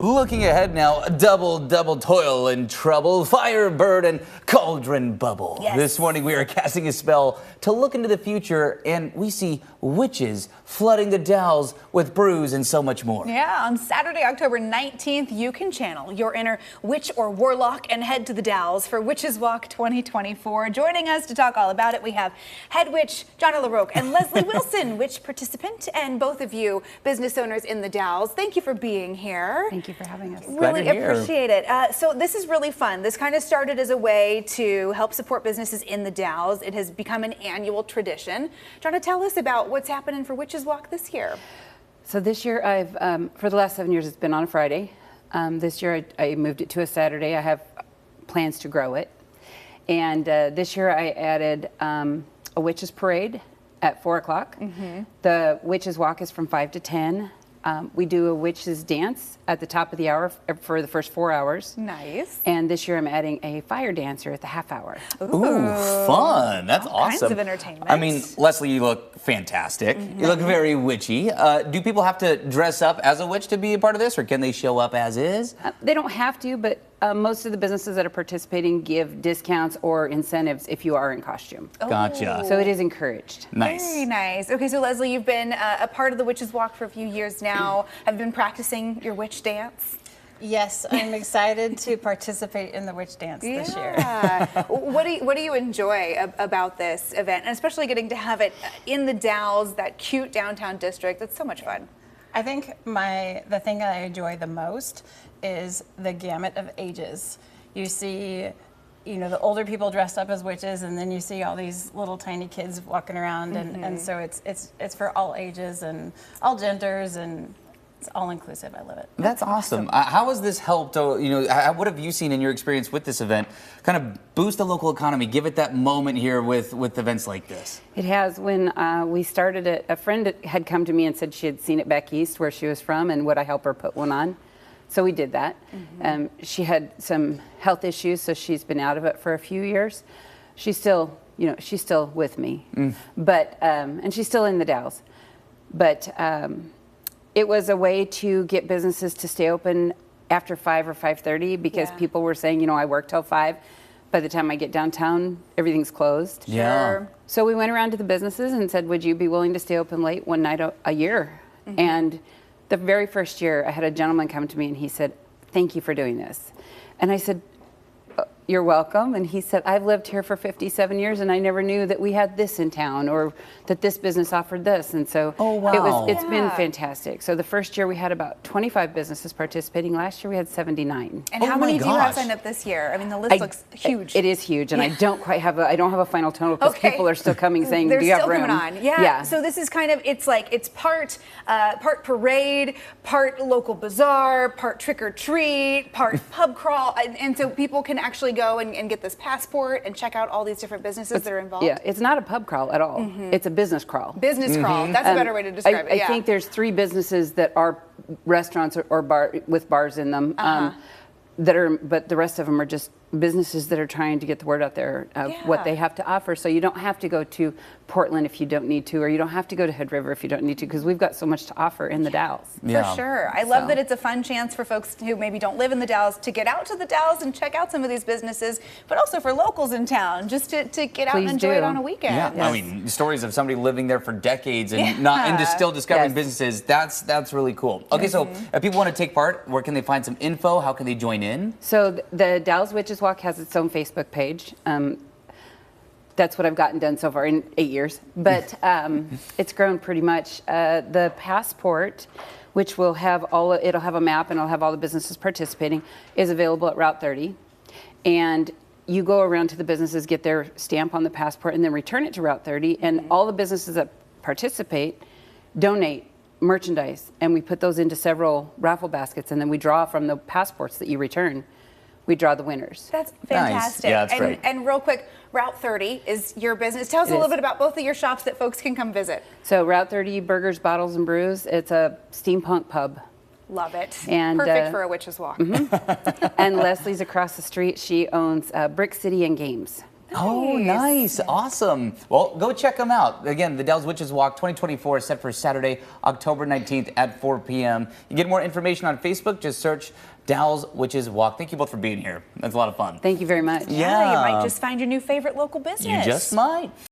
Looking ahead now, double toil and trouble, firebird and cauldron bubble. Yes. This morning we are casting a spell to look into the future, and we see witches flooding the Dalles with brews and so much more. Yeah, on Saturday, October 19th, you can channel your inner witch or warlock and head to the Dalles for Witches Walk 2024. Joining us to talk all about it, we have head witch Johna Laroque and Leslie Wilson, witch participant, and both of you business owners in the Dalles. Thank you for being here. Thank you for having us. Really appreciate it. So this is really fun. This kind of started as a way to help support businesses in the Dalles. It has become an annual tradition. Johna, tell us about what's happening for Witches Walk this year. So this year, for the last 7 years, it's been on a Friday. This year, I moved it to a Saturday. I have plans to grow it. And this year, I added a witches parade at 4 o'clock. The Witches Walk is from 5 to 10. We do a witches dance at the top of the hour for the first 4 hours. Nice. And this year I'm adding a fire dancer at the half hour. Ooh, fun. That's all awesome. Kinds of entertainment. I mean, Leslie, you look fantastic. You look very witchy. Do people have to dress up as a witch to be a part of this, or can they show up as is? They don't have to, but most of the businesses that are participating give discounts or incentives if you are in costume. Gotcha. So it is encouraged. Nice. Very nice. Okay, so Leslie, you've been a part of the Witches Walk for a few years now. Have you been practicing your witch dance? Yes, I'm excited to participate in the witch dance this year. What do you enjoy about this event, and especially getting to have it in the Dalles, that cute downtown district? That's so much fun. I think the thing that I enjoy the most is the gamut of ages. You see, the older people dressed up as witches, and then you see all these little tiny kids walking around, and so it's for all ages and all genders, and it's all inclusive. I love it. That's awesome. How has this helped? What have you seen in your experience with this event kind of boost the local economy? Give it that moment here with events like this. It has. When we started it, a friend had come to me and said she had seen it back east where she was from, and would I help her put one on? So we did that. She had some health issues, so she's been out of it for a few years. She's still, she's still with me, but and she's still in the Dalles. But it was a way to get businesses to stay open after 5 or 5:30 because people were saying, I work till 5. By the time I get downtown, everything's closed. Yeah. So we went around to the businesses and said, would you be willing to stay open late one night a year? And the very first year, I had a gentleman come to me and he said, thank you for doing this. And I said, you're welcome. And he said, I've lived here for 57 years and I never knew that we had this in town or that this business offered this. And so it's been fantastic. So the first year we had about 25 businesses participating. Last year we had 79. And how many do you have signed up this year? I mean, the list looks huge. It is huge. And I don't quite have I don't have a final total because people are still coming saying, do you have room? They're still coming on. Yeah. So this is kind of, it's part parade, part local bazaar, part trick or treat, part pub crawl. And so people can actually go and get this passport and check out all these different businesses that are involved. Yeah, it's not a pub crawl at all. It's a business crawl. Business crawl. That's a better way to describe it. I think there's 3 businesses that are restaurants or bar with bars in them but the rest of them are just businesses that are trying to get the word out there of what they have to offer. So you don't have to go to Portland if you don't need to, or you don't have to go to Hood River if you don't need to, because we've got so much to offer in the Dalles. For sure. I love that it's a fun chance for folks who maybe don't live in the Dalles to get out to the Dalles and check out some of these businesses, but also for locals in town, just to get out and enjoy it on a weekend. Yeah, I mean, stories of somebody living there for decades and still discovering businesses, that's really cool. Okay, so if people want to take part, where can they find some info? How can they join in? So the Dalles Witches Walk has its own Facebook page. That's what I've gotten done so far in 8 years, but it's grown pretty much. The passport, which will have it'll have a map and it'll have all the businesses participating, is available at Route 30. And you go around to the businesses, get their stamp on the passport, and then return it to Route 30. And all the businesses that participate donate merchandise, and we put those into several raffle baskets, and then we draw from the passports that you return. We draw the winners. That's fantastic. Nice. Yeah, that's great. And real quick, Route 30 is your business. Tell us a little bit about both of your shops that folks can come visit. So Route 30 Burgers, Bottles, and Brews. It's a steampunk pub. Love it. And, perfect for a witch's walk. And Leslie's across the street. She owns Brick City and Games. Oh, nice. Awesome. Well, go check them out. Again, the Dalles Witches Walk 2024 is set for Saturday, October 19th at 4 p.m. You get more information on Facebook. Just search Dalles Witches Walk. Thank you both for being here. That's a lot of fun. Thank you very much. Yeah, you might just find your new favorite local business. You just might.